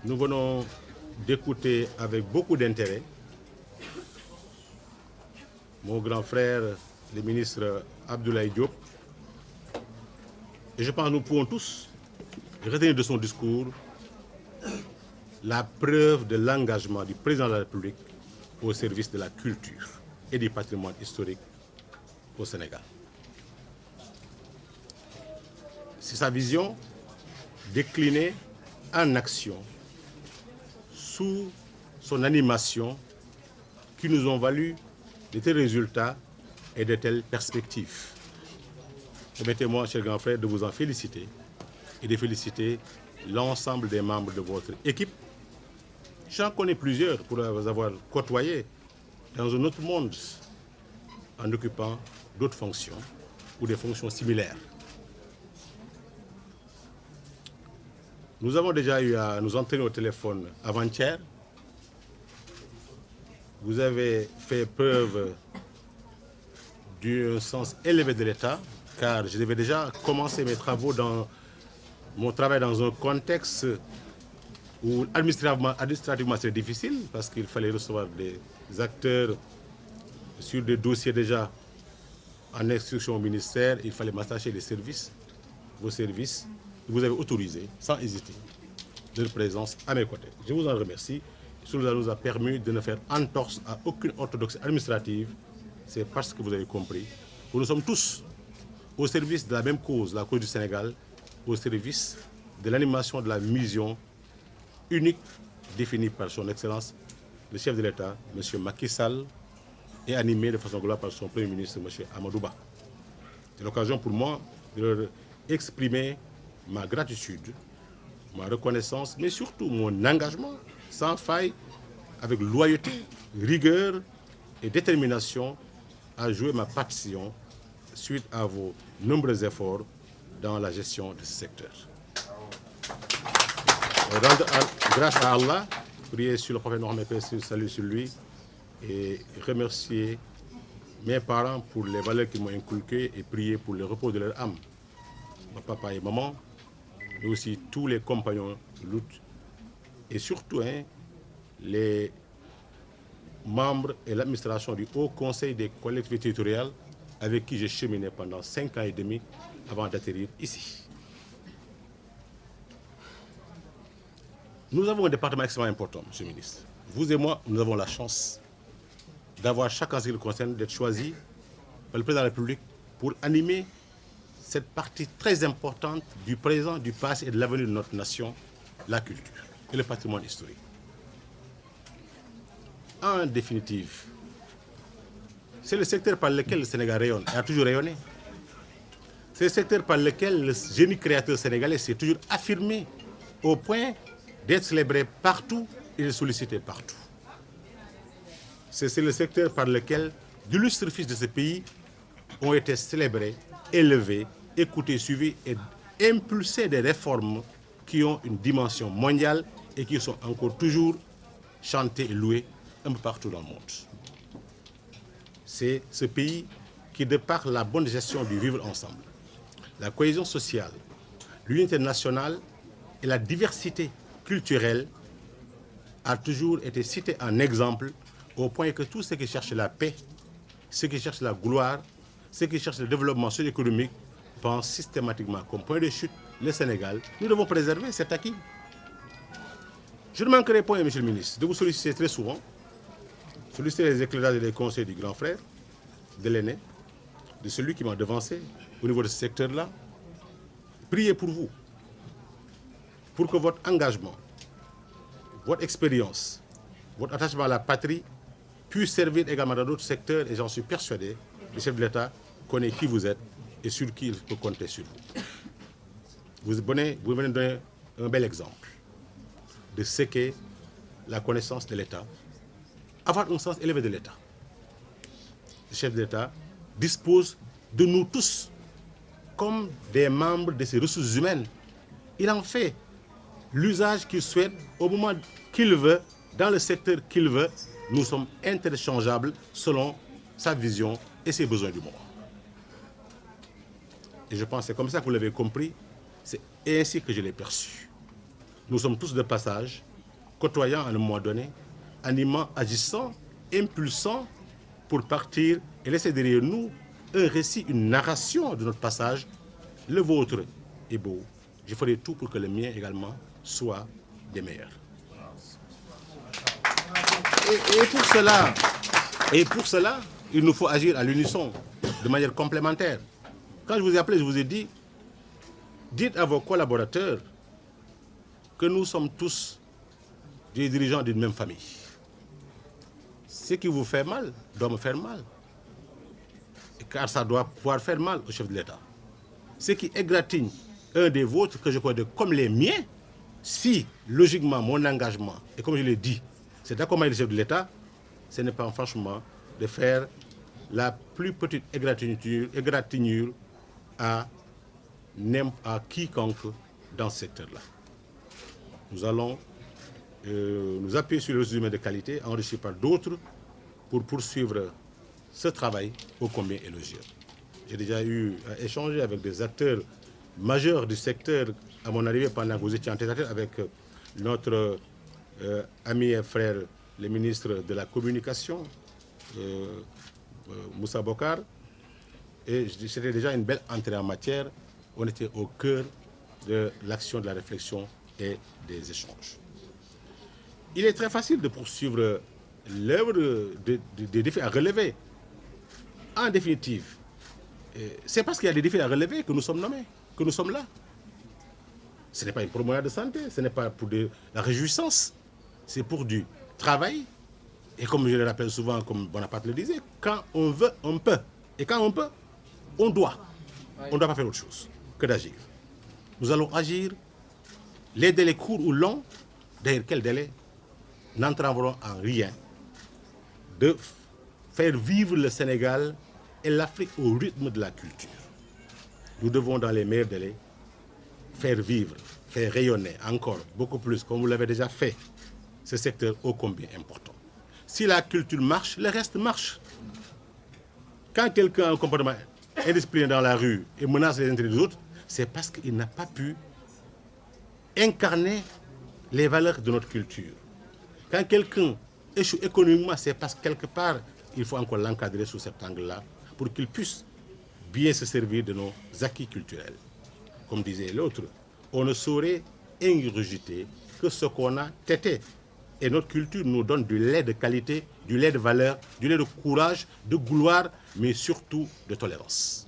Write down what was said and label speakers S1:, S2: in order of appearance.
S1: Nous venons d'écouter avec beaucoup d'intérêt mon grand frère, le ministre Abdoulaye Diop. Et je pense que nous pouvons tous retenir de son discours la preuve de l'engagement du président de la République au service de la culture et du patrimoine historique au Sénégal. C'est sa vision déclinée en action sous son animation qui nous ont valu de tels résultats et de telles perspectives. Permettez-moi, cher grand frère, de vous en féliciter et de féliciter l'ensemble des membres de votre équipe. J'en connais plusieurs pour vous avoir côtoyé dans un autre monde en occupant d'autres fonctions ou des fonctions similaires. Nous avons déjà eu à nous entraîner au téléphone avant-hier. Vous avez fait preuve d'un sens élevé de l'État, car je devais déjà commencer mes travaux dans mon travail dans un contexte où administrativement c'est difficile, parce qu'il fallait recevoir des acteurs sur des dossiers déjà en instruction au ministère. Il fallait m'attacher les services, vos services. Vous avez autorisé, sans hésiter, leur présence à mes côtés. Je vous en remercie. Cela nous a permis de ne faire entorse à aucune orthodoxie administrative. C'est parce que vous avez compris que nous sommes tous au service de la même cause, la cause du Sénégal, au service de l'animation de la mission unique définie par son Excellence, le chef de l'État, M. Macky Sall, et animée de façon globale par son Premier ministre, M. Amadou Ba. C'est l'occasion pour moi de leur exprimer ma gratitude, ma reconnaissance, mais surtout mon engagement sans faille, avec loyauté, rigueur et détermination à jouer ma partition suite à vos nombreux efforts dans la gestion de ce secteur. Rendre grâce à Allah, prier sur le prophète Mohammed, salut sur lui, et remercier mes parents pour les valeurs qu'ils m'ont inculquées et prier pour le repos de leur âme. Ma papa et maman, mais aussi tous les compagnons de lutte et surtout les membres et l'administration du Haut Conseil des collectivités territoriales avec qui j'ai cheminé pendant 5 ans et demi avant d'atterrir ici. Nous avons un département extrêmement important, M. le ministre. Vous et moi, nous avons la chance d'avoir chacun ce qui le concerne, d'être choisi par le président de la République pour animer cette partie très importante du présent, du passé et de l'avenir de notre nation, la culture et le patrimoine historique. En définitive, c'est le secteur par lequel le Sénégal rayonne et a toujours rayonné. C'est le secteur par lequel le génie créateur sénégalais s'est toujours affirmé au point d'être célébré partout et de sollicité partout. C'est le secteur par lequel d'illustres fils de ce pays ont été célébrés, élevés, écoutés, suivis et impulsés des réformes qui ont une dimension mondiale et qui sont encore toujours chantées et louées un peu partout dans le monde. C'est ce pays qui, de par la bonne gestion du vivre ensemble, la cohésion sociale, l'unité nationale et la diversité culturelle, a toujours été cité en exemple au point que tous ceux qui cherchent la paix, ceux qui cherchent la gloire, ceux qui cherchent le développement socio-économique pensent systématiquement comme point de chute le Sénégal. Nous devons préserver cet acquis. Je ne manquerai pas, Monsieur le ministre, de vous solliciter très souvent, solliciter les éclairages et les conseils du grand frère, de l'aîné, de celui qui m'a devancé au niveau de ce secteur-là. Priez pour vous, pour que votre engagement, votre expérience, votre attachement à la patrie puisse servir également dans d'autres secteurs, et j'en suis persuadé, le chef de l'État connaît qui vous êtes et sur qui il peut compter sur vous. Vous venez de donner un bel exemple de ce qu'est la connaissance de l'État, avoir un sens élevé de l'État. Le chef de l'État dispose de nous tous comme des membres de ses ressources humaines. Il en fait l'usage qu'il souhaite au moment qu'il veut, dans le secteur qu'il veut. Nous sommes interchangeables selon sa vision et ses besoins du moment. Et je pense que c'est comme ça que vous l'avez compris, c'est ainsi que je l'ai perçu. Nous sommes tous de passage, côtoyant à un moment donné, animant, agissant, impulsant pour partir et laisser derrière nous un récit, une narration de notre passage. Le vôtre est beau. Je ferai tout pour que le mien également soit des meilleurs. Et pour cela, il nous faut agir à l'unisson, de manière complémentaire. Quand je vous ai appelé, je vous ai dit, dites à vos collaborateurs que nous sommes tous des dirigeants d'une même famille. Ce qui vous fait mal doit me faire mal, car ça doit pouvoir faire mal au chef de l'État. Ce qui égratigne un des vôtres, que je connais comme les miens, si logiquement mon engagement, et comme je l'ai dit, c'est d'accompagner le chef de l'État, ce n'est pas franchement de faire la plus petite égratignure à quiconque dans ce secteur-là. Nous allons nous appuyer sur les ressources humaines de qualité, enrichis par d'autres, pour poursuivre ce travail ô combien élogieux. J'ai déjà eu à échanger avec des acteurs majeurs du secteur à mon arrivée pendant que vous étiez en tête-à-tête avec notre ami et frère, le ministre de la Communication, Moussa Bokar. Et c'était déjà une belle entrée en matière. On était au cœur de l'action, de la réflexion et des échanges. Il est très facile de poursuivre l'œuvre des défis à relever. En définitive, c'est parce qu'il y a des défis à relever que nous sommes nommés, que nous sommes là. Ce n'est pas une promenade de santé, ce n'est pas pour de la réjouissance, c'est pour du travail. Et comme je le rappelle souvent, comme Bonaparte le disait, quand on veut, on peut. Et quand on peut, on doit. On ne doit pas faire autre chose que d'agir. Nous allons agir, les délais courts ou longs, d'ailleurs quel délai, n'entraveront en rien de faire vivre le Sénégal et l'Afrique au rythme de la culture. Nous devons, dans les meilleurs délais, faire vivre, faire rayonner encore beaucoup plus, comme vous l'avez déjà fait, ce secteur ô combien important. Si la culture marche, le reste marche. Quand quelqu'un a un comportement indiscipliné dans la rue et menace les intérêts des autres, c'est parce qu'il n'a pas pu incarner les valeurs de notre culture. Quand quelqu'un échoue économiquement, c'est parce que quelque part, il faut encore l'encadrer sous cet angle-là pour qu'il puisse bien se servir de nos acquis culturels. Comme disait l'autre, on ne saurait ingurgiter que ce qu'on a tété. Et notre culture nous donne du lait de qualité, du lait de valeur, du lait de courage, de gloire, mais surtout de tolérance.